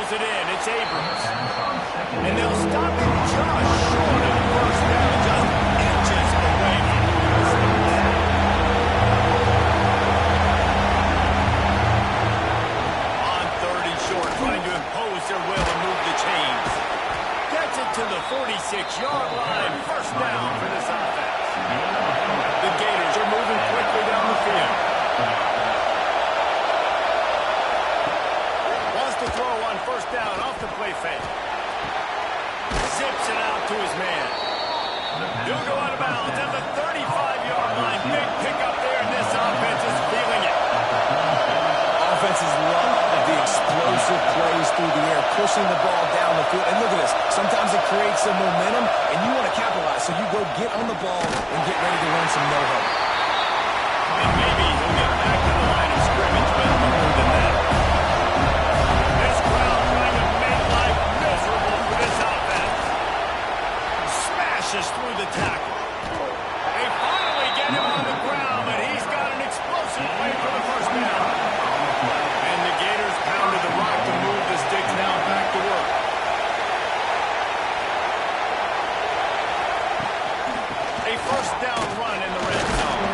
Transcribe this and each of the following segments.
throws it in. It's Abrams. And they'll stop him just short of the first down, just inches away from moving the sticks. On 3rd and short, trying to impose their will and move the chains. Gets it to the 46-yard line. First down for this offense. The Gators are moving quickly down the field. Wants to throw on first down off the play fake. Zips it out to his man. He'll go out of bounds at the 35-yard line. Big pickup there, and this offense is feeling it. Offenses love the explosive plays through the air, pushing the ball down the field. And look at this. Sometimes it creates some momentum, and you want to capitalize. So you go get on the ball and get ready to run some no-huddle. And maybe he'll get back to the line of scrimmage, but more than that. This crowd trying to make life miserable for this offense. Smashes through the tackle. They finally get him on the ground, but he's got an explosive play for the first down. And the Gators pounded the rock to move the sticks now back to work. A first down run in the red zone.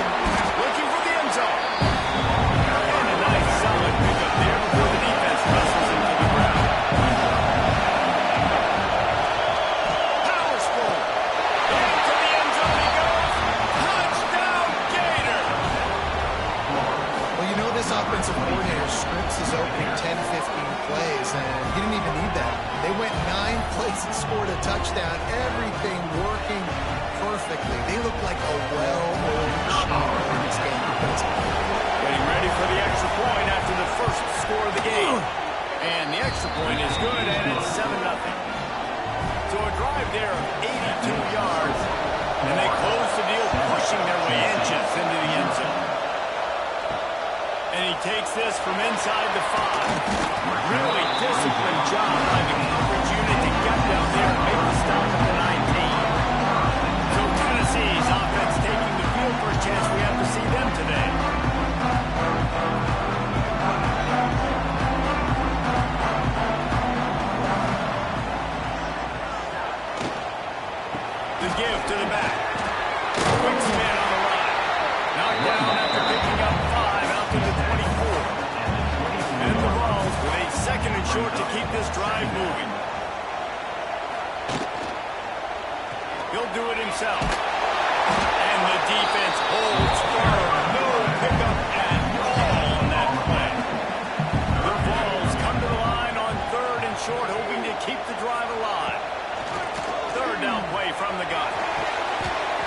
Looking for the end zone. And a nice solid pickup there before the defense wrestles him to the ground. Powers forward. Into the end zone he goes. Touchdown, Gator! Well, you know this offensive coordinator scripts his opening 10, 15 plays, and he didn't even need that. They went 9 plays and scored a touchdown. Everything working perfectly. They look like a well-oiled machine in this game. Getting ready for the extra point after the first score of the game. And the extra point is good, and it's 7-0. So a drive there of 82 yards, and they close the deal, pushing their way inches into the end zone. And he takes this from inside the 5. Really disciplined job by the coverage unit to get down there and make the stop at the 19. So Tennessee's offense taking the field for a chance. We have to see them today. The give to the back. Quick spin on the line. Knocked down after picking up 5 out to the 24. And the Vols with a 2nd and short to keep this drive moving. He'll do it himself. And the defense holds firm. No pickup at all on that play. The Vols come to the line on 3rd and short, hoping to keep the drive alive. 3rd down play from the gun.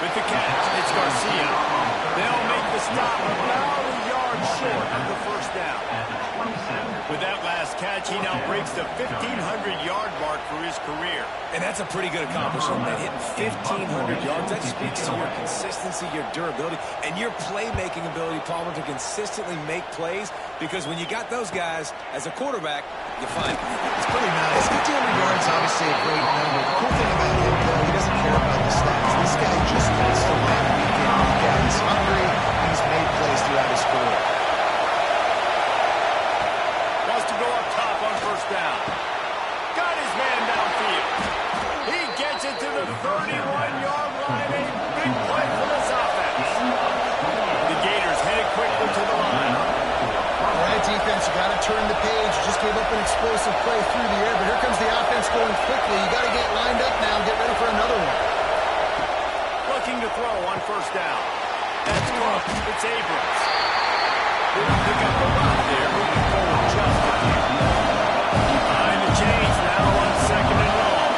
With the catch, it's Garcia. They'll make the stop about a yard short of the first down. With that last catch, he now breaks the 1,500-yard mark for his career. And that's a pretty good accomplishment, man. Hitting 1,500 yards, that speaks to your consistency, your durability, and your playmaking ability, Palmer, to consistently make plays. Because when you got those guys as a quarterback, you find it. It's pretty nice. 1,500 yards, obviously a great number. The cool thing about him, though, he doesn't care about the stats. This guy just wants to win week in, week out. He's hungry. He's made plays throughout his career. Wants to go up top on first down. Got his man downfield. He gets it to the 31-yard line. A big play for this offense. The Gators headed quickly to the line. All right, defense, you got to turn the page. You just gave up an explosive play through the air, but here comes the offense going quickly. You got to get lined up now and get ready for another one. Looking to throw on first down. That's Cook. It's Abrams. He'll pick up the rock there, moving forward just a few. Behind the chains now on 2nd and long.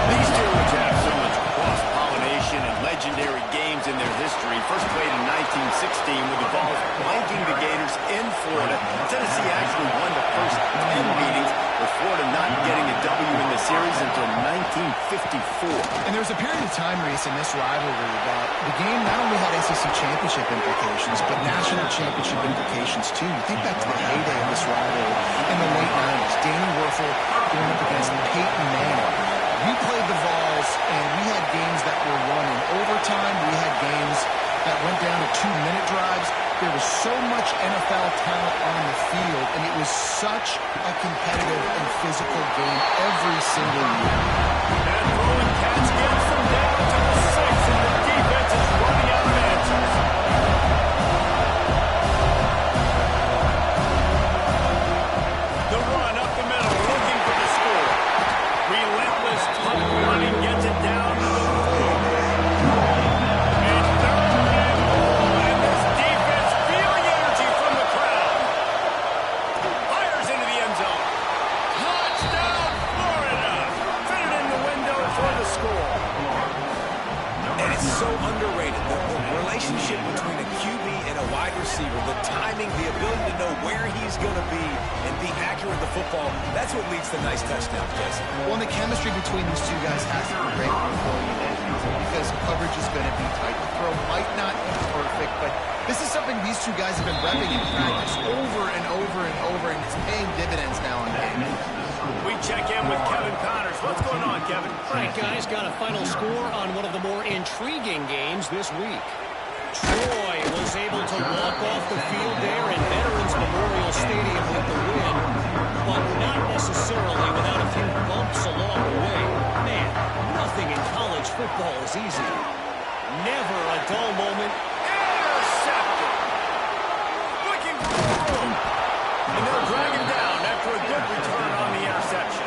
These two which have so much cross-pollination and legendary games in their history. First played in 1916 with the Vols blanking the Gators in Florida. Tennessee actually won the first 10 meetings, with Florida not getting a W in the series until 1954. And there was a period of time, Reese, in this rivalry that the game not only had SEC championship implications, but national championship implications, too. You think back to the heyday of this rivalry in the late 90s. Danny Werfel going up against Peyton Manning. We played the Vols, and we had games that were won in overtime. We had games that went down to 2-minute drives. There was so much NFL talent on the field, and it was such a competitive and physical game every single year. That throwing catch gets them down to the 6, and the defense is running out of answers. The run up the middle, looking for the score. Relentless, tough running gets it down to the 4. And third and goal, and this defense feeling energy from the crowd. Fires into the end zone. Touchdown, Florida! Fit it in the window for the score. And it's so underrated, the relationship between a QB and a wide receiver, the timing, the ability to know where he's going to be and be accurate with the football, that's what leads to nice touchdowns, Jesse. Well, the chemistry between these two guys has to be great going into the season because coverage is going to be tight. The throw might not be perfect, but this is something these two guys have been repping in practice over and over and over, and it's paying dividends now on game. We check in with Kevin Connors. What's going on, Kevin? All right, guys, got a final score on one of the more intriguing games this week. Troy was able to walk off the field there in Veterans Memorial Stadium with the win, but not necessarily without a few bumps along the way. Man, nothing in college football is easy. Never a dull moment. Intercepted. Looking for the room. And they'll drag him down after a good return on the interception.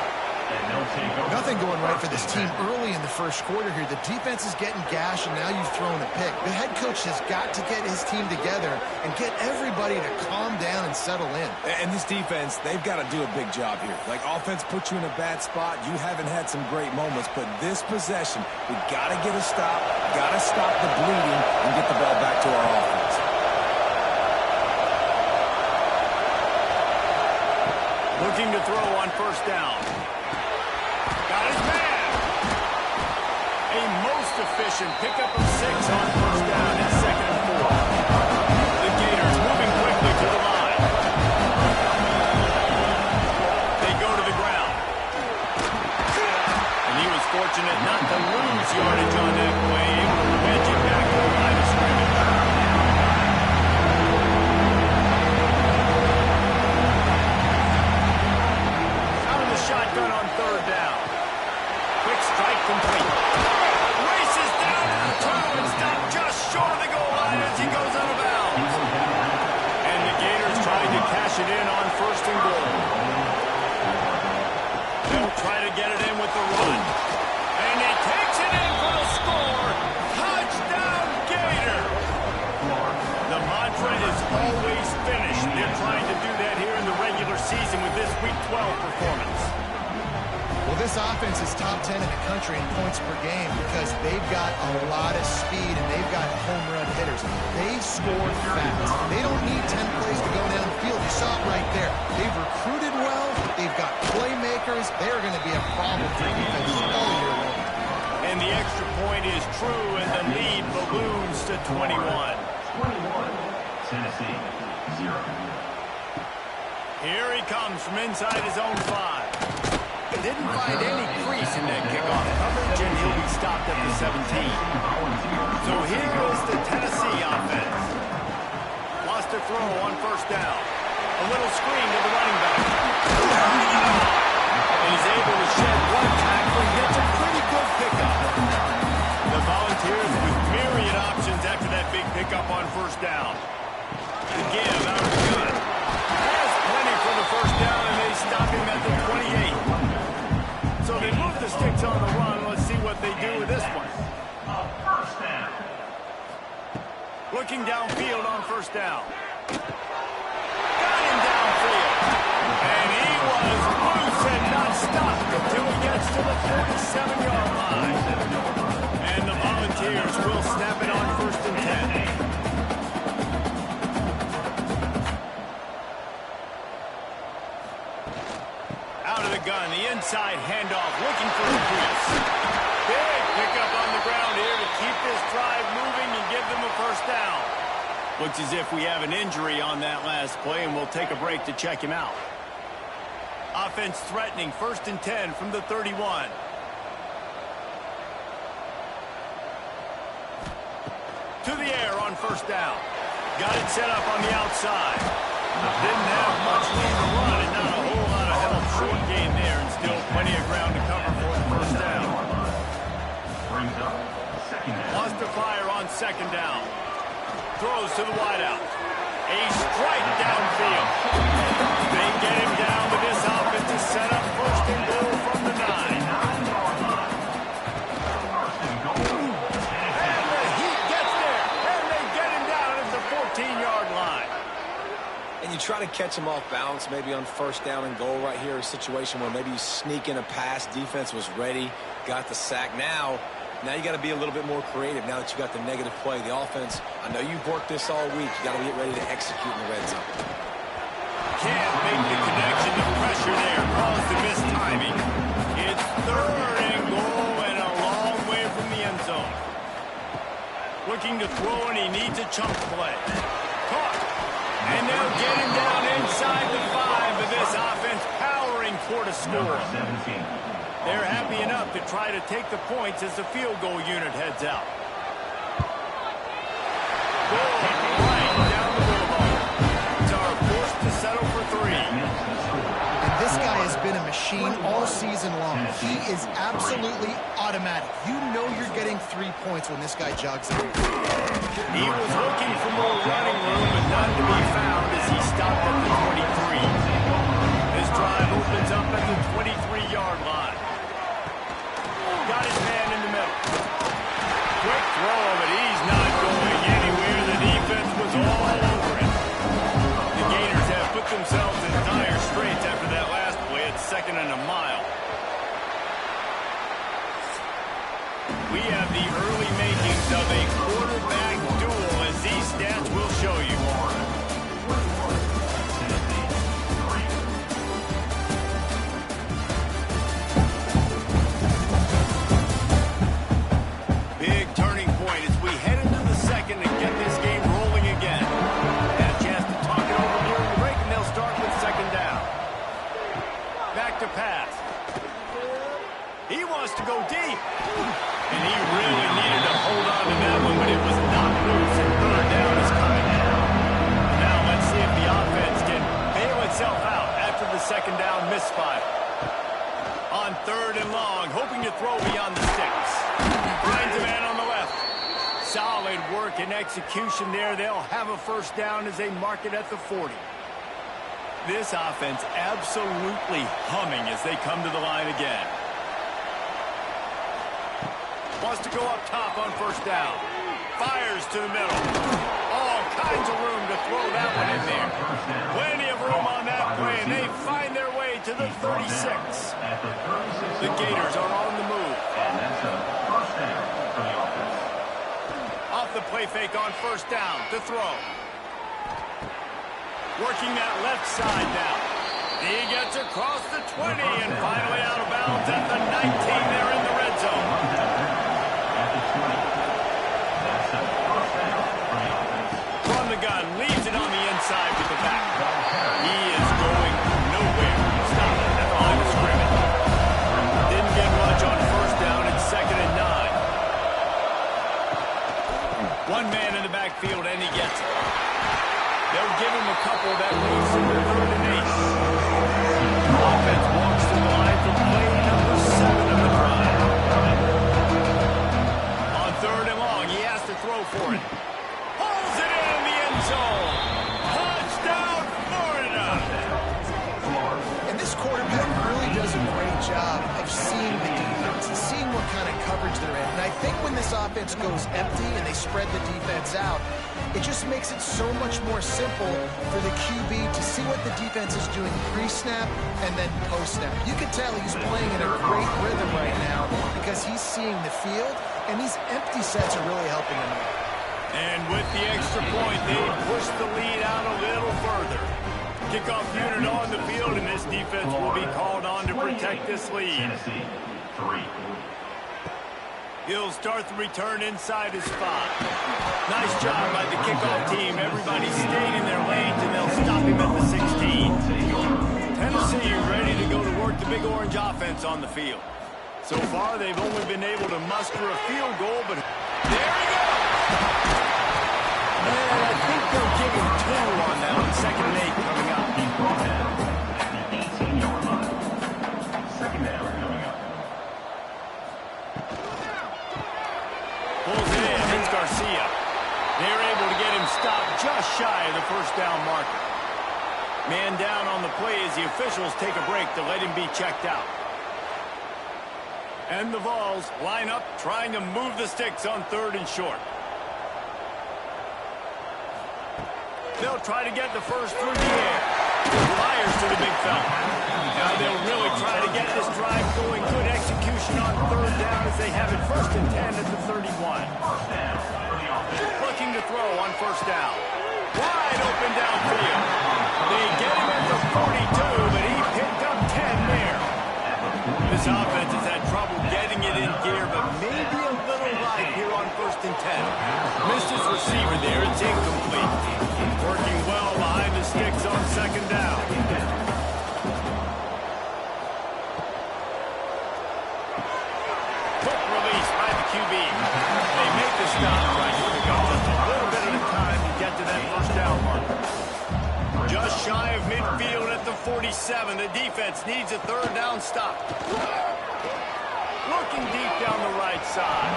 Nothing going right for this team early in the first quarter here. The defense is getting gashed, and now you've thrown a pick. The head coach has got to get his team together and get everybody to calm down and settle in. And this defense, they've got to do a big job here. Like, offense puts you in a bad spot. You haven't had some great moments, but this possession, we got to get a stop, got to stop the bleeding, and get the ball back to our offense. Looking to throw on first down. Got his man. A most efficient pickup of 6 on first down and 2nd and 4. The Gators moving quickly to the line. They go to the ground. And he was fortunate not to lose yardage on that play, able to wedge it back to the line of scrimmage. Shotgun on third down. Quick strike complete. Races down to the 2 and stopped just short of the goal line as he goes out of bounds. And the Gators trying to cash it in on 1st and goal. They'll try to get it in with the run. And he takes it in for the score. Touchdown, Gator. The mantra is always finish. They're trying to do that here in the regular season with this Week 12 performance. Well, this offense is top 10 in the country in points per game because they've got a lot of speed and they've got home run hitters. They score fast. They don't need 10 plays to go down the field. You saw it right there. They've recruited well. They've got playmakers. They're going to be a problem for defenses all year long. And the extra point is true, and the lead balloons to 21. 21, Tennessee, 0. Here he comes from inside his own 5. Didn't find any crease in that kickoff coverage, and he'll be stopped at the 17. So here goes the Tennessee offense. Lost a throw on first down. A little screen to the running back. And he's able to shed one tackle and gets a pretty good pickup. The Volunteers with myriad options after that big pickup on first down. The give out of the gun. Has plenty for the first down, and they stop him at the 28. So they move the sticks on the run. Let's see what they do with this one. First down. Looking downfield on first down. Got him downfield. And he was loose and not stopped until he gets to the 47-yard line. And the Volunteers will snap it on 1st and 10. Out of the gun, the inside handoff, looking for the crease. Big pickup on the ground here to keep this drive moving and give them a first down. Looks as if we have an injury on that last play, and we'll take a break to check him out. Offense threatening, 1st and 10 from the 31. To the air on first down. Got it set up on the outside. Didn't have much room to run and not a whole lot of help. Short gain there and still plenty of ground to cover for the first down. Brings up second down. Wants to fire on second down. Throws to the wideout. A strike downfield. They get him down to this offense to set up first and goal from the 9. And the Heat gets there. And they get him down at the 14-yard line. And you try to catch him off balance, maybe on first down and goal right here, a situation where maybe you sneak in a pass, defense was ready, got the sack. Now you got to be a little bit more creative now that you got the negative play. The offense, I know you've worked this all week. You got to get ready to execute in the red zone. Can't make the connection. The pressure there caused the missed timing. It's third and goal and a long way from the end zone. Looking to throw, and he needs a chunk play. Caught. And they'll get him down inside the 5 of this offense, powering toward a score. 17. They're happy enough to try to take the points as the field goal unit heads out. Goal right down the boulevard. Are forced to settle for 3. And this guy has been a machine all season long. He is absolutely automatic. You know you're getting 3 points when this guy jogs in. He was looking for more running room, but none to be found as he stopped at the 23. This drive opens up at the 23-yard line. Got his man in the middle. Quick throw, but he's not going anywhere. The defense was all over him. The Gators have put themselves in dire straits after that last play. It's second and a mile. We have the early makings of a quarterback duel, as these stats will show you. Big turning point as we head into the second and get this game rolling again. Had a chance to talk it over during the break, and they'll start with second down. Back to pass. He wants to go deep. And he really needed to hold on to that one, but it was not loose, and third down is coming. Now let's see if the offense can bail itself out after the second down misfire. On third and long, hoping to throw beyond the sticks. Finds a man on the left. Solid work and execution there. They'll have a first down as they mark it at the 40. This offense absolutely humming as they come to the line again. Wants to go up top on first down. Fires to the middle. All kinds of room to throw that one in there. Plenty of room on that play, and they find their way to the 36. The Gators are on the move. And that's a first down for the offense. Off the play fake on first down to throw. Working that left side now. He gets across the 20 and finally out of bounds at the 19. They're in the red zone. At the 20. That's a first down for the offense. From the gun, leaves it on the inside with the back. He is going nowhere. Stop it at the line of scrimmage. Didn't get much on first down. It's second and 9. One man in the backfield, and he gets it. They'll give him a couple that leaves him to third and 8. Offense walks to the line for play number 7 of the drive. On third and long, he has to throw for it. Pulls it in the end zone. Touchdown, Florida. And this quarterback really does a great job of seeing the defense and seeing what kind of coverage they're in. And I think when this offense goes empty and they spread the defense out, it just makes it so much more simple for the QB to see what the defense is doing pre-snap and then post-snap. You can tell he's playing in a great rhythm right now because he's seeing the field, and these empty sets are really helping him out. And with the extra point, they push the lead out a little further. Kickoff unit on the field, and this defense will be called on to protect this lead. Tennessee, 3. He'll start the return inside his 5. Nice job by the kickoff team. Everybody stayed in their lanes, and they'll stop him at the 16. Tennessee ready to go to work the Big Orange offense on the field. So far, they've only been able to muster a field goal, but there he goes! And I think They'll give him 2 on that one. 2nd and 8 coming up. At the 18-yard line. 2nd down coming up. Pulls it in. It's Garcia. They're able to get him stopped just shy of the 1st down marker. Man down on the play as the officials take a break to let him be checked out. And the Vols line up trying to move the sticks on 3rd and short. They'll try to get the first through the air. Fires to the big fella. Now they'll really try to get this drive going. Good execution on 3rd down as they have it 1st and 10 at the 31. Looking to throw on 1st down. Wide open downfield. They get him at the 42, but he picked up 10 there. This offense has had trouble getting it in gear, but maybe a little light here on 1st and 10. Missed his receiver there. It's incomplete. Working well behind the sticks on 2nd down. Quick release by the QB. They make the stop, trying to pick up just a little bit at a time to get to that 1st down marker. Just shy of midfield at the 47. The defense needs a 3rd down stop. Looking deep down the right side.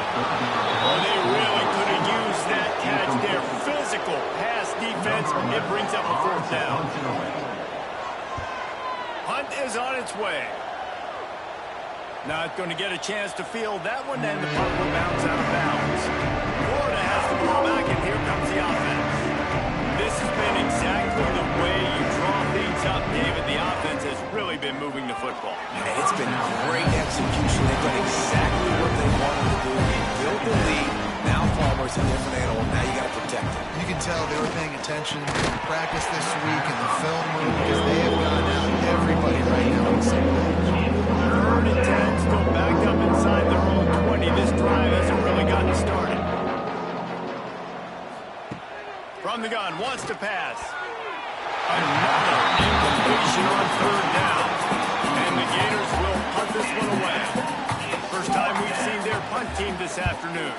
Oh, they really could have used that catch there. Physical pass defense. It brings up a 4th down. Hunt is on its way. Not going to get a chance to field that one, and the punt will bounce out of bounds. Florida has the ball back, and here comes the offense. This has been exactly the way you draw things up, David. The offense has really been moving the football. And it's been great execution. They've done exactly what they wanted to do. They built the lead. Now Palmer's a different animal. Now you got to protect him. You can tell they were paying attention in practice this week in the film room because they have gotten out everybody right now on the same page. 3rd and 10, still backed up inside their own 20. This drive hasn't really gotten started. From the gun, wants to pass. Another incompletion on 3rd down. And the Gators will punt this one away. First time we've seen their punt team this afternoon.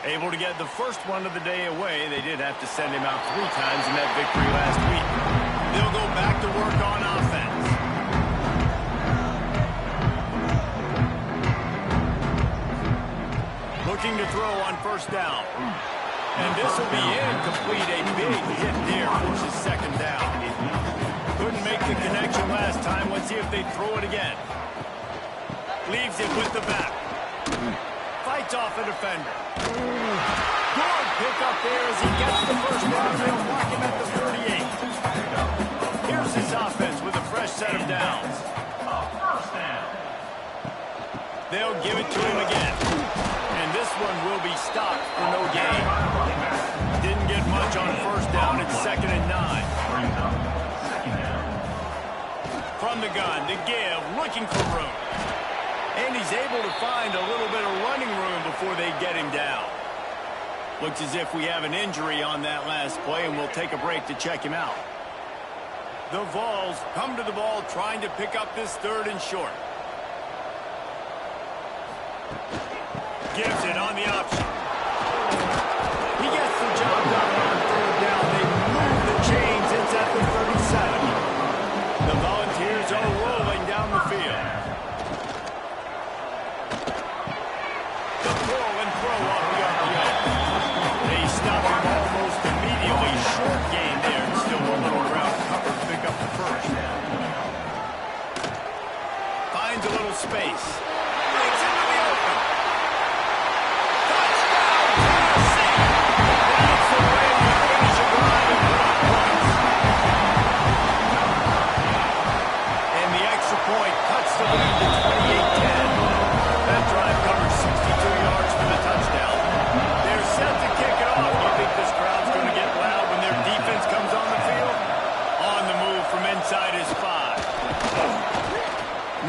Able to get the first one of the day away. They did have to send him out 3 times in that victory last week. They'll go back to work on offense. Looking to throw on 1st down. And this will be incomplete. A big hit there forces 2nd down. Couldn't make the connection last time. Let's see if they throw it again. Leaves it with the back. Fights off a defender. Good pick up there as he gets the 1st down. They'll mark him at the 38. Here's his offense with a fresh set of downs. They'll give it to him again. And this one will be stopped for no gain. Didn't get much on 1st down. It's 2nd and 9. From the gun to give, looking for room. And he's able to find a little bit of running room before they get him down. Looks as if we have an injury on that last play, and we'll take a break to check him out. The Vols come to the ball trying to pick up this 3rd and short. Gives it on the option. He gets the job done on 3rd down. They move the chains. It's at the 37. The Volunteers are rolling down the field. The pull and throw off the RPO. They stop him almost immediately. Short gain there. Still a little ground cover to pick up the 1st. Finds a little space. Breaks into the open. Point cuts the lead to 28-10. That drive covers 62 yards for the touchdown. They're set to kick it off. You think this crowd's going to get loud when their defense comes on the field? On the move from inside his 5.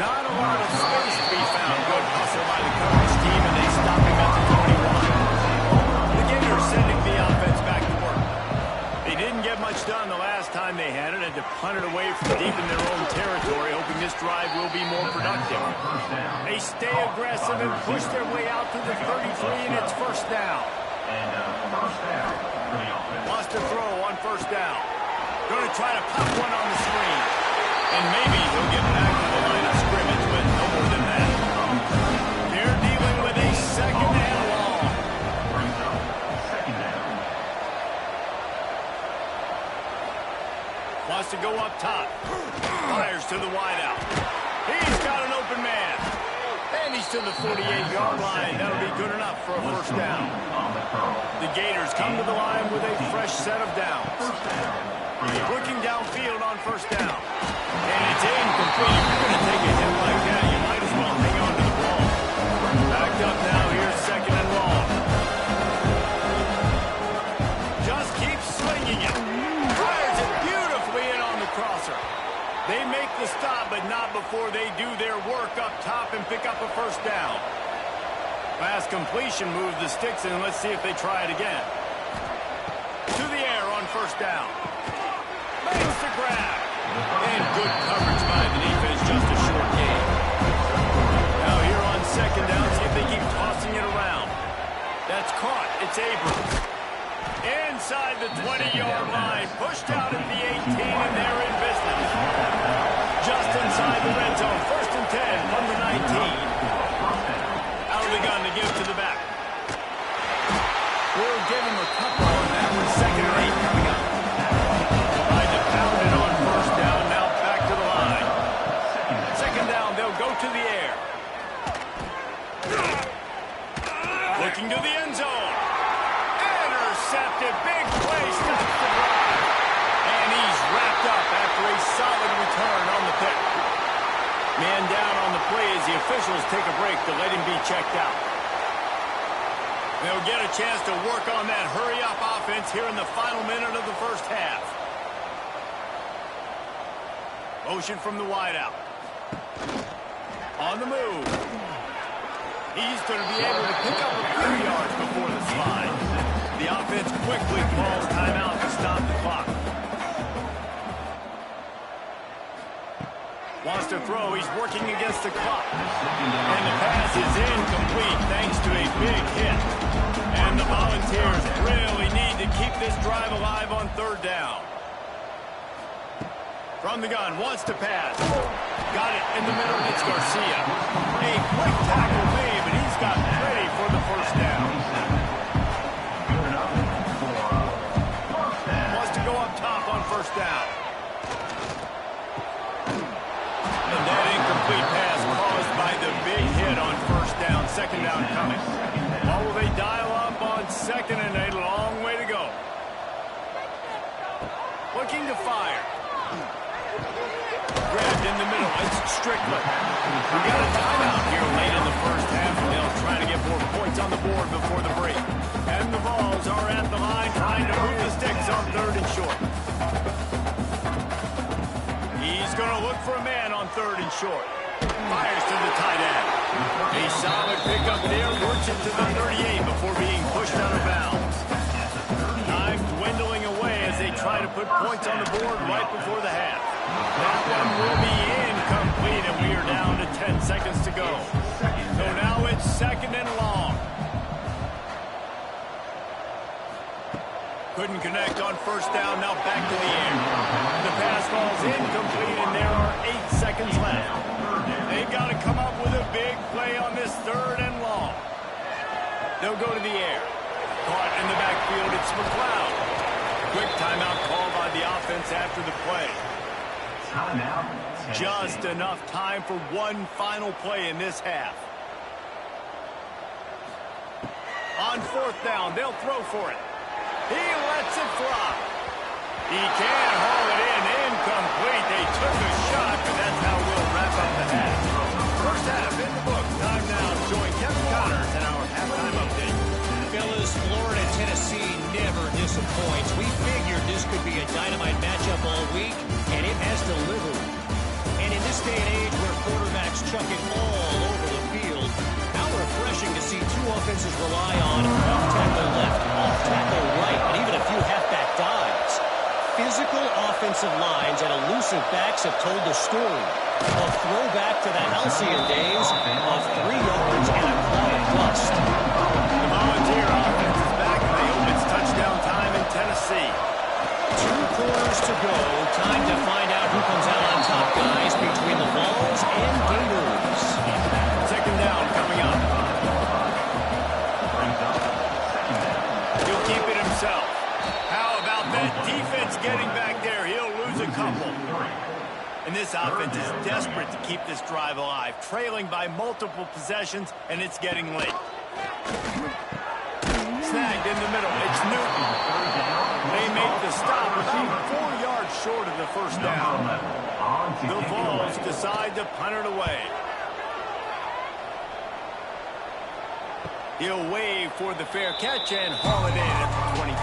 Not a lot of space to be found. Good hustle by the coverage team, and they stop him at the 21. The Gators sending the offense back to work. They didn't get much done the last time they had it, and to punt it away from deep in their own territory, hoping this drive will be more productive. They stay aggressive and push their way out to the 33, and it's 1st down. And first down for the offense. Wants to throw on first down. Going to try to pop one on the screen. And maybe he'll get back to the line of scrimmage, but no more than that. They're dealing with a second and long. Brings up second down. Wants to go up top. Fires to the wideout. He's got an open man. And he's to the 48-yard line. That'll be good enough for a first down. On the curl. The Gators come to the line with a fresh set of downs. First down for the offense. Looking downfield on first down. And it's incomplete. If you're going to take a hit like that, you might as well hang on to the ball. Backed up now. Here's second and long. Just keeps swinging it. Fires it beautifully in on the crosser. They make the stop, but not before they do their work up top and pick up a first down. Pass completion moved the sticks, and let's see if they try it again. To the air on first down. Makes the grab. And good coverage by the defense, just a short gain. Now here on second down, see if they keep tossing it around. That's caught. It's Abrams. Inside the 20-yard line. Pushed out at the 18, and they're in business. Just inside the red zone. First and 10 from the 19. Out of the gun to give to the back. We'll give him a couple on that one. Second and 8 coming up. Tried to pound it on first down. Now back to the line. Second down, they'll go to the air. Looking to the end zone. Intercepted. Big play. Stops the drive. And he's wrapped up after a solid return on the pick. Man down on the play as the officials take a break to let him be checked out. They'll get a chance to work on that hurry-up offense here in the final minute of the first half. Motion from the wideout. On the move. He's going to be able to pick up a few yards before the slide. The offense quickly calls timeout to stop the clock. Wants to throw. He's working against the clock. And the pass is incomplete thanks to a big hit. And the Volunteers really need to keep this drive alive on third down. From the gun, wants to pass. Got it in the middle. It's Garcia. A quick tackle made, but he's got ready for the first down. Wants to go up top on first down. And that incomplete pass caused by the big hit on first down. Second down coming. Or will they dial up on second, and a long way to go. Looking to fire. Grabbed in the middle. It's Strickland. We got a timeout here late in the first half. They'll try to get more points on the board before the break. And the Vols are at the line trying to move the sticks on third and short. He's going to look for a man on third and short. Fires to the tight end. A solid pickup there. Works it to the 38 before being pushed out of bounds. Time dwindling away as they try to put points on the board right before the half. That one will be incomplete, and we are down to 10 seconds to go. So now it's second and long. Couldn't connect on first down, now back to the air. The pass falls incomplete, and there are 8 seconds left. They've got to come up with a big play on this third and long. They'll go to the air. Caught in the backfield, it's McLeod. Quick timeout called by the offense after the play. Just enough time for one final play in this half. On fourth down, they'll throw for it. He lets it fly. He can't haul it in. Incomplete. They took a shot, but that's how we'll wrap up the half. First half in the books. Time now to join Kevin Connors in our halftime update. Fellas, Florida, Tennessee never disappoints. We figured this could be a dynamite matchup all week, and it has delivered. And in this day and age where quarterbacks chuck it all over the field, how refreshing to see two offenses rely on off-tackle left, off-tackle right, and even a few halfback dives. Physical offensive lines and elusive backs have told the story. A throwback to the halcyon days of 3 yards and a cloud of dust. The Volunteer offense is back 2 quarters to go. Time to find out who comes out on top, guys, between the Vols and Gators. Second down coming up. He'll keep it himself. How about that defense getting back there? He'll lose a couple. And this offense is desperate to keep this drive alive, trailing by multiple possessions, and it's getting late. Snagged in the middle. It's Newton. They make the stop about 4 yards short of the first down. The Vols decide to punt it away. He'll wave for the fair catch and haul it in at the 25.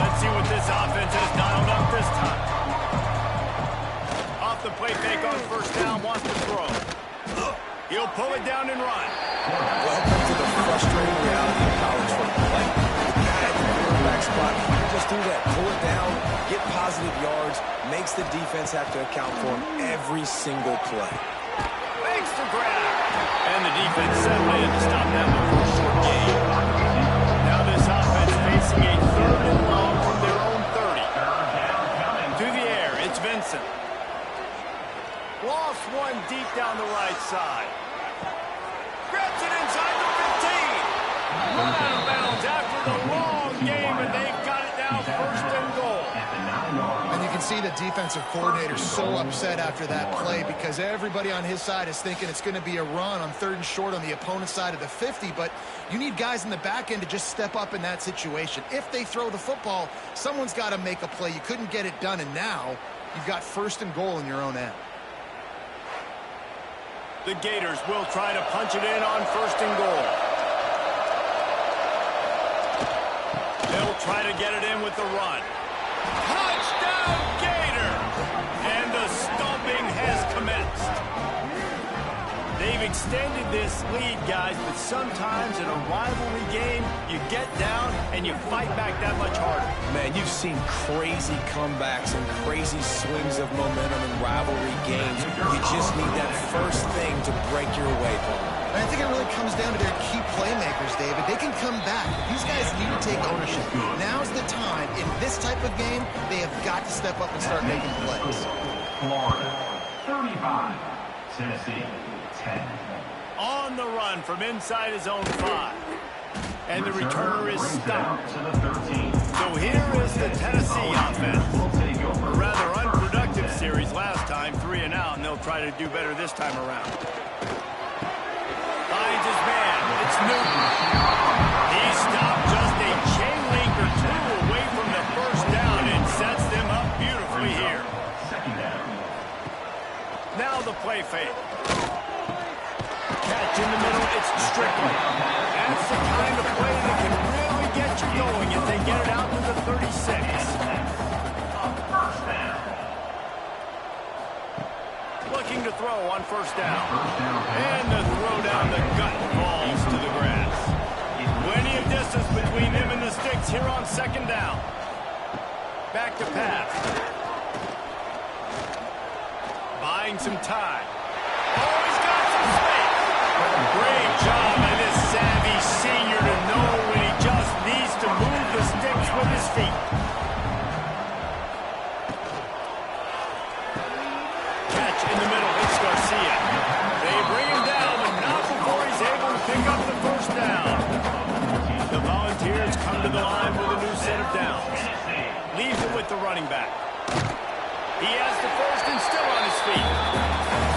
Let's see what this offense has dialed up this time. Off the play fake on first down, wants to throw. He'll pull it down and run. Welcome to the frustrating reality of college football. Like, the guy at the quarterback spot, he can just do that. Pull it down, get positive yards, makes the defense have to account for him every single play. Makes the grab. And the defense settled in to stop that one for a short gain. Now this offense facing a 3rd and long from their own 30. To the air, it's Vincent. Lost one deep down the right side. Grabs it inside the 15. Run out of bounds after the long game, and they've got it now 1st and goal. And you can see the defensive coordinator so upset after that play because everybody on his side is thinking it's going to be a run on 3rd and short on the opponent's side of the 50, but you need guys in the back end to just step up in that situation. If they throw the football, someone's got to make a play. You couldn't get it done, and now you've got 1st and goal in your own end. The Gators will try to punch it in on 1st and goal. They'll try to get it in with the run. Touchdown, Gator! And the stomping has commenced. They've extended this lead, guys, but sometimes in a rivalry game, you get down and you fight back that much harder. Man, you've seen crazy comebacks and crazy swings of momentum in rivalry games. You just need that first thing to break your way, Paul. And I think it really comes down to their key playmakers, David. They can come back. These guys need to take ownership. Now's the time. In this type of game, they have got to step up and start making plays. Florida, 35. Tennessee, 10. On the run from inside his own 5. And the returner is stopped. So here is the Tennessee offense. A rather unproductive series last time, 3 and out, and they'll try to do better this time around. Finds his man. It's Newton. He stopped just a chain link or 2 away from the first down and sets them up beautifully here. Now the play fake. Catch in the middle, it's Strickland. That's the kind of play that can really get you going if they get it out to the 36. Looking to throw on first down. And the throw down the gut falls to the grass. Plenty of distance between him and the sticks here on 2nd down. Back to pass. Buying some time. Oh, he's got some space. Great job by this savvy senior to know when he just needs to move the sticks with his feet. Catch in the middle, it's Garcia. They bring him down, but not before he's able to pick up the first down. The Volunteers come to the line with a new set of downs. Leaves it with the running back. He has the first and still on his feet.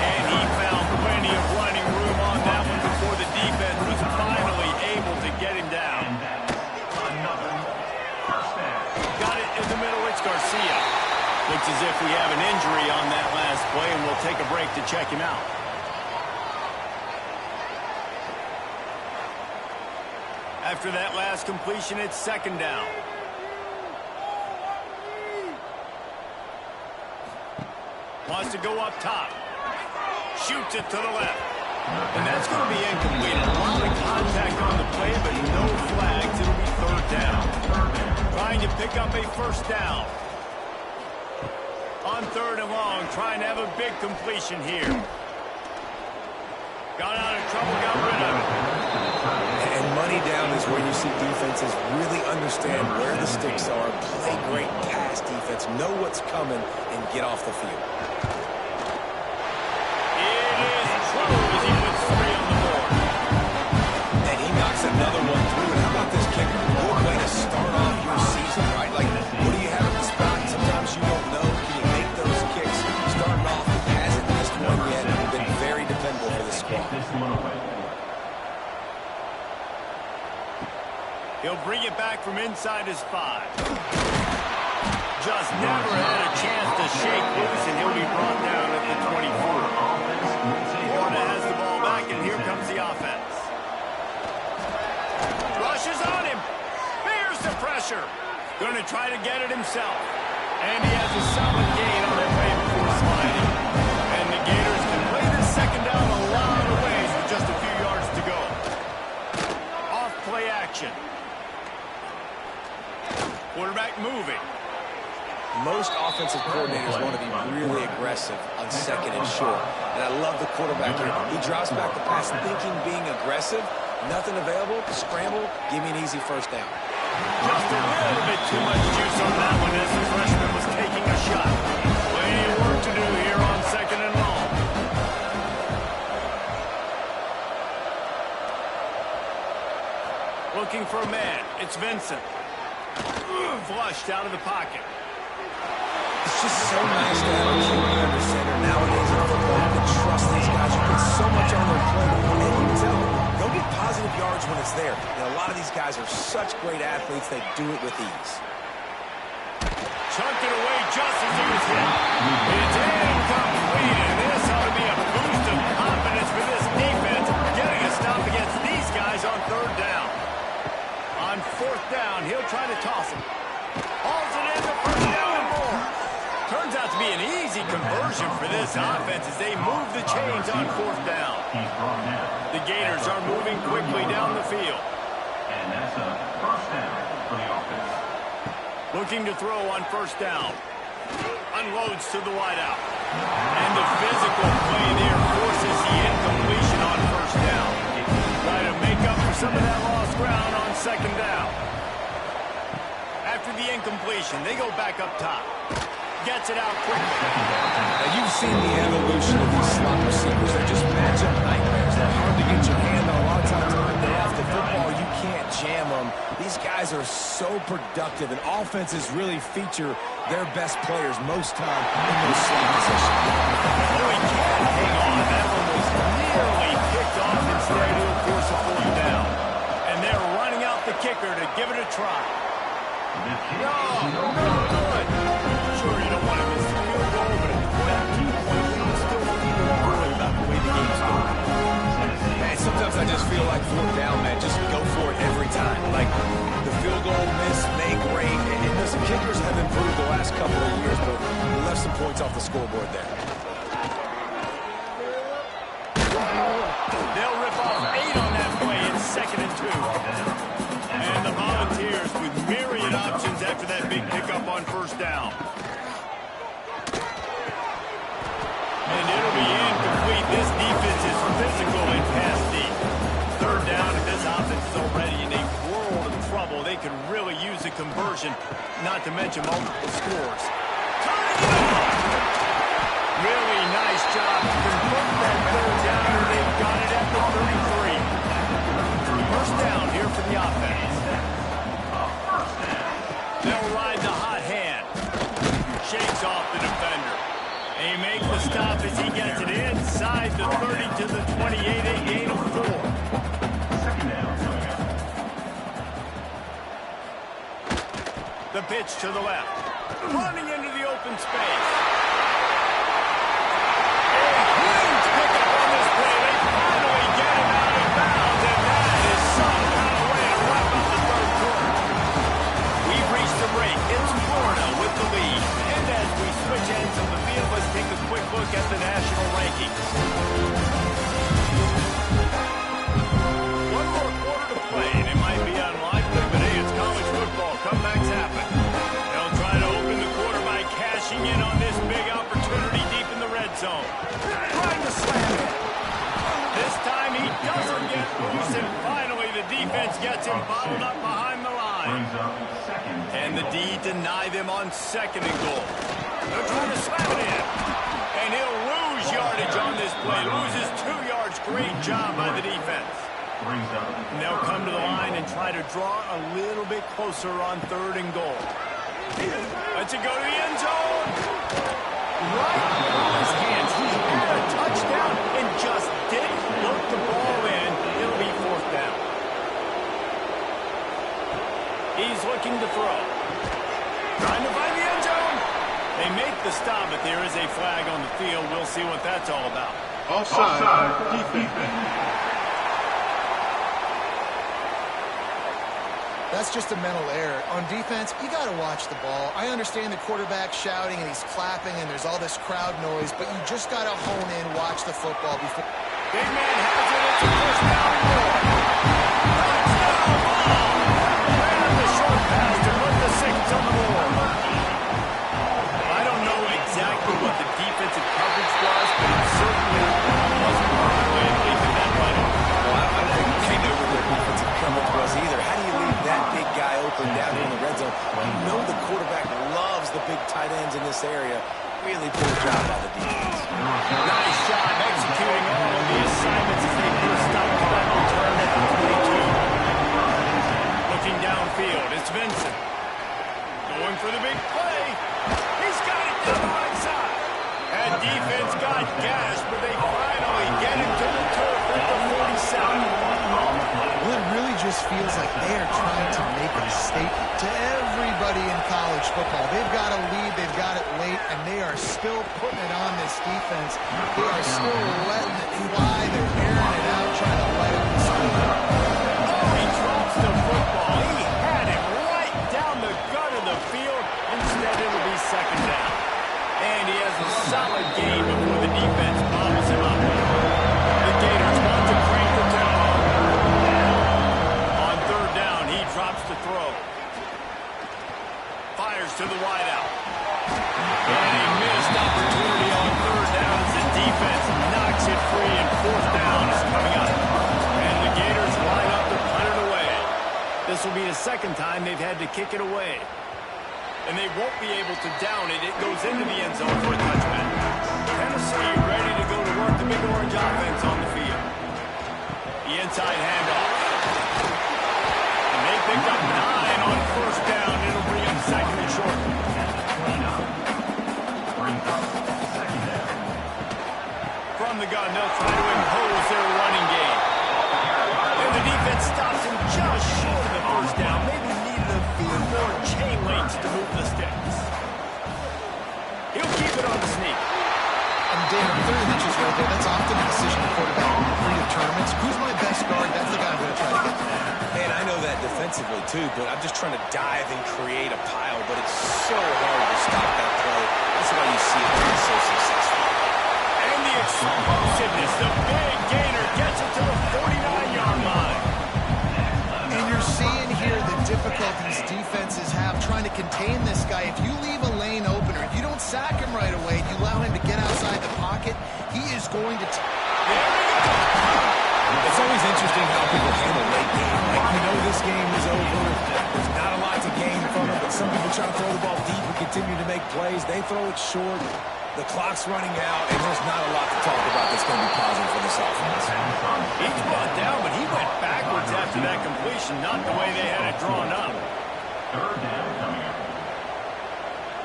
And he found plenty of running room on that one before the defense was finally able to get him down. Got it in the middle, it's Garcia. Looks as if we have an injury on that last play, and we'll take a break to check him out. After that last completion, it's 2nd down. Wants to go up top. Shoots it to the left. And that's going to be incomplete. A lot of contact on the play, but no flags. It'll be 3rd down. Trying to pick up a first down. On 3rd and long, trying to have a big completion here. Got out of trouble, got rid of it. And money down is where you see defenses really understand where the sticks are, play great pass defense, know what's coming, and get off the field. It is true as he puts 3 on the board. And he knocks another one through. And how about this kicker? Good way to start off your season, right? Like, what do you have at the spot? Sometimes you don't know. Can you make those kicks? Starting off, hasn't missed one yet. Been very dependable for the squad. He'll bring it back from inside his 5. Just never had a chance to shake loose, and he'll be brought down at the 24. Florida has the ball back, and here comes the offense. Rushes on him. Bears the pressure. Going to try to get it himself. And he has a solid gain on the play before sliding. And the Gators can play this second down a lot of ways with just a few yards to go. Off play action. Quarterback moving. Most offensive coordinators want to be really aggressive on second and short. And I love the quarterback here. He drops back the pass thinking being aggressive. Nothing available. Scramble. Give me an easy first down. Just a little bit too much juice on that one as the freshman was taking a shot. Plenty of work to do here on second and long. Looking for a man. It's Vincent. Flushed out of the pocket. It's just so nice to have a QB under center nowadays in football. You can trust these guys. You put so much on their plate. And you can tell them, go get positive yards when it's there. And a lot of these guys are such great athletes, they do it with ease. Chunked it away just as he was hit. It's incomplete, and this ought to be a boost of confidence for this defense, getting a stop against these guys on 3rd down. On 4th down, he'll try to toss it. Hauls it in the 1st down and more. Turns out to be an easy conversion for this offense as they move the chains on 4th down. The Gators are moving quickly down the field. And that's a first down for the offense. Looking to throw on 1st down. Unloads to the wideout. And the physical play there forces the incompletion on 1st down. Try to make up for some of that lost ground on 2nd down. After the incompletion, they go back up top. Gets it out quickly. Now, you've seen the evolution of these slot receivers. They're just matchup nightmares. They're hard to get your hand on. A lot of times when they're off the football, you can't jam them. These guys are so productive, and offenses really feature their best players most time in those slot positions. Oh, he can't hang on. That one was nearly picked off instead to force a 4th down. And they're running out the kicker to give it a try. No good. Sure, you don't want to miss the field goal, but at the 22 point, you still don't need to worry about the way the game's going. Man, sometimes I just feel like 4th down, man. Just go for it every time. Like, the field goal miss, make great. And listen, kickers have improved the last couple of years, but we left some points off the scoreboard there. They'll rip off 8 on that play. It's 2nd and 2. And the Volunteers with myriad options after that big pickup on 1st down. And it'll be incomplete. This defense is physical and pass deep. 3rd down, and this offense is already in a world of trouble. They could really use a conversion, not to mention multiple scores. Turning it on! Really nice job to convert that 3rd down, and they've got it at the 33. 1st down here for the offense. They'll ride the hot hand. Shakes off the defender. He makes the stop as he gets it inside the 30 to the 28, a gain of 4. The pitch to the left. Running into the open space. A huge pickup on this play. They finally get him out of bounds, and that is some kind of way to wrap up the 3rd quarter. We've reached the break. It's Florida with the lead. And as we switch ends of the field, let's take a quick look at the national rankings. One more quarter to play, and it might be unlikely, but hey, it's college football. Comebacks happen. They'll try to open the quarter by cashing in on this gets him bottled up behind the line. Brings up second. And the D deny them on second and goal. They're trying to slam it in. And he'll lose yardage on this play. Loses 2 yards. Great job by the defense. Brings up. And they'll come to the line and try to draw a little bit closer on third and goal. Let's it go to the end zone. Right in his hands. He had a touchdown and just didn't look the ball in. It'll be fourth down. He's looking to throw. Trying to find the end zone. They make the stop, but there is a flag on the field. We'll see what that's all about. Offside. Defense. That's just a mental error. On defense, you got to watch the ball. I understand the quarterback shouting and he's clapping and there's all this crowd noise, but you just got to hone in, watch the football before. Big man has it. It's a first down and goal. Touchdown ball. Ran the short pass to put the 6 on the board. I don't know exactly what the defensive coverage was, but it certainly wasn't perfectly leaving that money. Well, I don't think they know what their defensive coverage was either. How do you leave that big guy open down here in the red zone? You know the quarterback loves the big tight ends in this area. Really poor job by the defense. Nice job executing all of the assignments as they put a stop to that return at the 22. Looking downfield, it's Vincent. Going for the big play. He's got it down the right side. And defense got gas, but they finally get him to the turf at the 47. Well, it really just feels like they are trying to make a statement to everybody in college football. They've got a lead, they've got it late, and they are still putting it on this defense. They are still letting it fly. They're airing it out, trying to light up the score. Oh, he drops the football. He had it right down the gut of the field. Instead, it'll be second down. And he has a solid gain before the defense bobbles him up. The Gators want to crank the tempo. On third down, he drops to throw. Fires to the wideout. And a missed opportunity on third down as the defense knocks it free, and fourth down is coming up. And the Gators line up to punt it away. This will be the second time they've had to kick it away. And they won't be able to down it. It goes into the end zone for a touchback. Tennessee ready to go to work the big orange offense on the field. The inside handoff. And they picked up 9 on first down. It'll bring up second and short. From the gun, they'll try to impose their running game. And the defense stops him just short of the first down. Maybe needed a few more chain links to move the sticks. He'll keep it on the sneak. And David, 30 inches right there, that's often a decision the quarterback in tournaments. Who's my best guard? That's the guy I'm going to try to get to. And I know that defensively too, but I'm just trying to dive and create a pile, but it's so hard to stop that play. That's why you see it being so successful. And the explosiveness, the big gainer gets it to the 49-yard line. And you're seeing here the difficulties defenses have trying to contain this guy. If you leave a lane open or you don't sack him right away, you allow him to get outside the pocket, he is going to... It's always interesting how people handle late game. Like, we know this game is over. There's not a lot to gain from it, but some people try to throw the ball deep and continue to make plays. They throw it short. The clock's running out, and there's not a lot to talk about that's going to be positive for this offense. He's brought down, but he went backwards after that completion, not the way they had it drawn up. Third down coming up.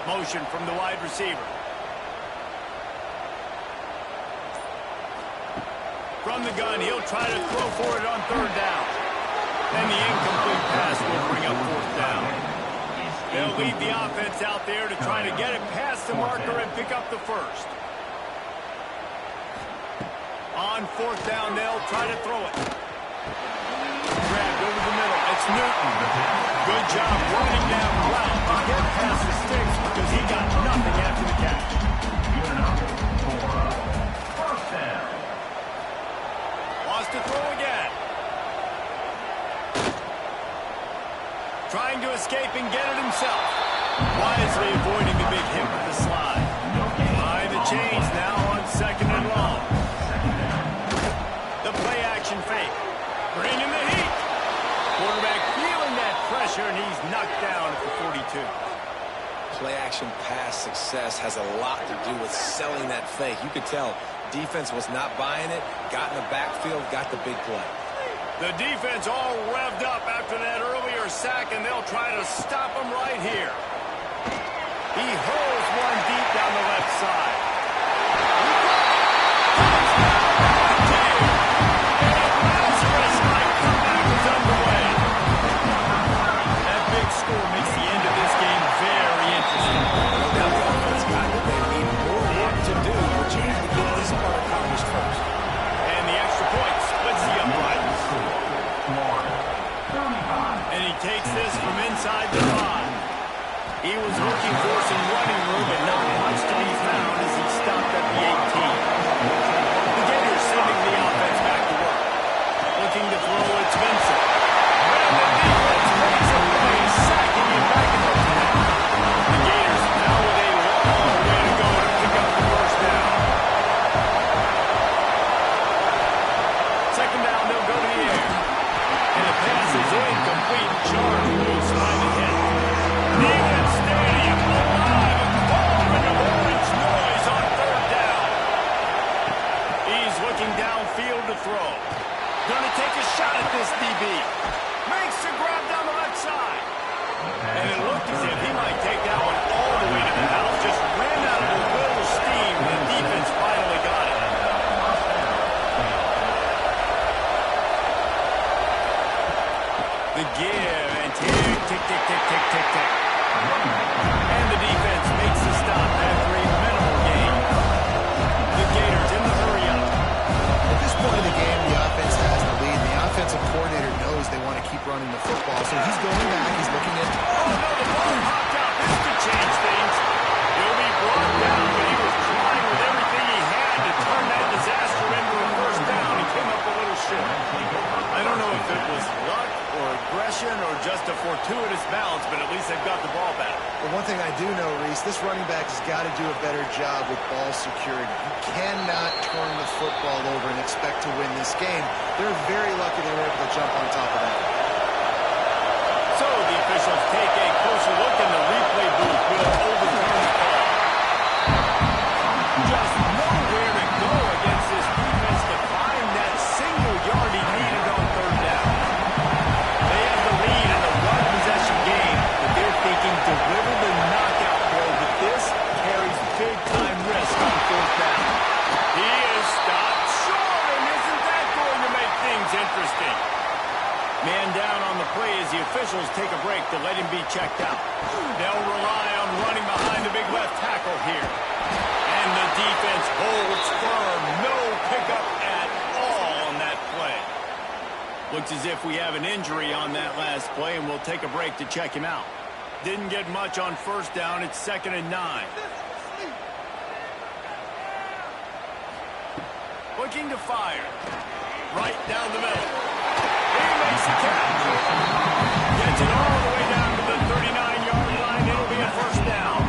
Motion from the wide receiver. From the gun, he'll try to throw for it on third down. And the incomplete pass will bring up fourth down. They'll lead the offense out there to try to get it past the marker and pick up the first. On fourth down, they'll try to throw it. Grabbed over the middle. It's Newton. Good job running down the route to get past the sticks because he got nothing after the catch. Good enough for first down. Wants to throw again. Trying to escape and get it himself. Wisely avoiding the big hit with the slide. Behind the chains now on second and long. The play action fake. Bringing the heat. pressure, and he's knocked down at the 42. Play-action pass success has a lot to do with selling that fake. You could tell defense was not buying it, got in the backfield, got the big play. The defense all revved up after that earlier sack, and they'll try to stop him right here. He hurls one deep down the left side. That big score makes the end of this game very interesting. No doubt the offense got that they need more work to do, but you have to get this part accomplished first. And the extra point splits the uprights. And he takes this from inside the 5. He was looking for some running room, but not much to be found as he stopped at the 18. The Gators sending the offense back to work. Looking to throw, it's Vincent. And the defense makes a play, sacking him back in the 10. The Gators now with a long way to go to pick up the first down. Second down, they'll go to the air. And the pass is incomplete. Charge moves behind the hit. Neyland Stadium alive and pouring of orange noise on third down. He's looking downfield to throw. Gonna take a shot at this DB. Makes the grab down the left side. And it looked as if he might take that one all the way to the house. Just ran out of a little steam. The defense finally got it. The give and tick, tick, tick, tick, tick, tick, tick. And the defense makes the stop after a minimal gain. The Gators in the hurry-up. At this point of the game, the offense has the lead. The offensive coordinator knows they want to keep running the football, so he's going back. He's looking at... Oh, no, the ball popped out. This could change things. He'll be brought down, but he was trying with everything he had to turn that disaster into a first down. He came up a little short. I don't know if it was luck or aggression or just a fortuitous bounce, but at least they've got the ball back. But one thing I do know, Reese, this running back has got to do a better job with ball security. You cannot turn the football over and expect to win this game. They're very lucky they were able to jump on top of that. So the officials take a closer look in the replay booth. Will overturn the call. Just nowhere to go against this defense to find that single yard he needed on third down. They have the lead in a one possession game, but they're thinking deliver the knockout blow, but this carries big-time risk on fourth down. He is stopped short, and isn't that going to make things interesting? Man down on the play as the officials take a break to let him be checked out. They'll rely on running behind the big left tackle here. And the defense holds firm. No pickup at all on that play. Looks as if we have an injury on that last play, and we'll take a break to check him out. Didn't get much on first down. It's 2nd and 9. Looking to fire. Right down the middle. He makes the catch. Gets it all the way down to the 39-yard line. It'll be a first down.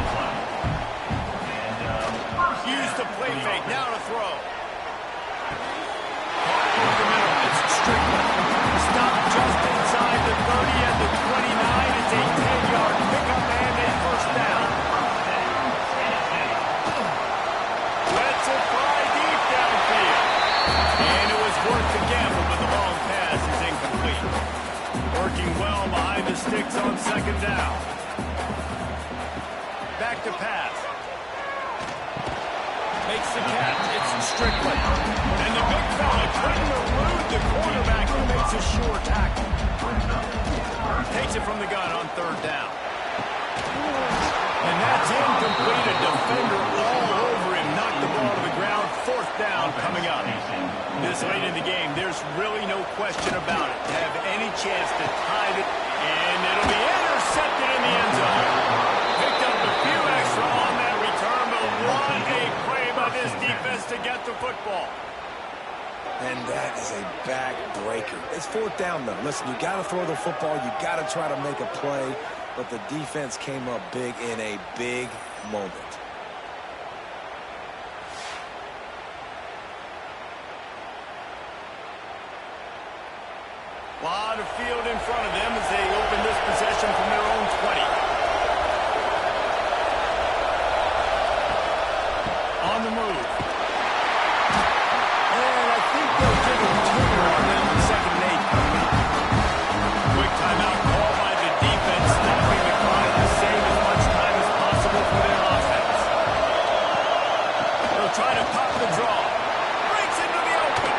Use the play fake. Now to throw. Over the middle. It's Strickland. Stopped just inside the 30 and the 29. It's a 10-yard pickup and a first down. Lets it fly deep downfield. And it was worth the gamble, but the long pass is incomplete. Working well behind the sticks on second down. Back to pass. Makes the catch. It's Strickland. And the big fella couldn't elude the quarterback who makes a sure tackle. Takes it from the gun on third down. And that's incomplete. A defender all over him. Knocked the ball to the ground. Fourth down coming up. This late in the game, there's really no question about it. To have any chance to tie it, and it'll be intercepted in the end zone. Picked up a few extra on that return, but what a play by this defense to get the football. And that is a back-breaker. It's fourth down, though. Listen, you got to throw the football. You got to try to make a play. But the defense came up big in a big moment. A lot of field in front of them as they open this possession from their own 20. On the move. And I think they'll get a turnaround now in 2nd and 8. Quick timeout call by the defense, stopping the clock to save as much time as possible for their offense. They'll try to pop the draw. Breaks into the open.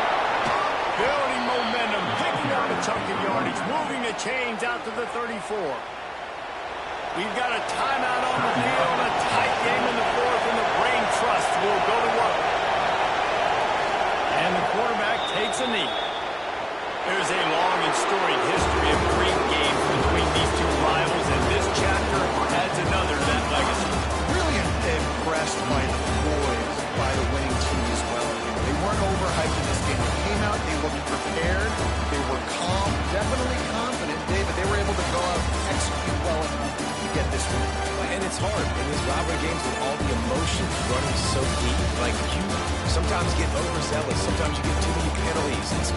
Building momentum, picking up a chunk of yardage, moving the chains out to the 34. We've got a timeout on the field, a tight game in the 4th, and the brain trust will go to work. And the quarterback takes a knee. There's a long and storied history of great games between these two rivals, and this chapter adds another to that legacy. Really impressed by the boys, by the winning team as well. They weren't overhyped in this game. They came out, they looked prepared, they were calm, definitely confident. David, they were able to go out and execute well enough to get this win. And it's hard in these rivalry games with all the emotions running so deep. Like, you sometimes get overzealous. Sometimes you get too many penalties.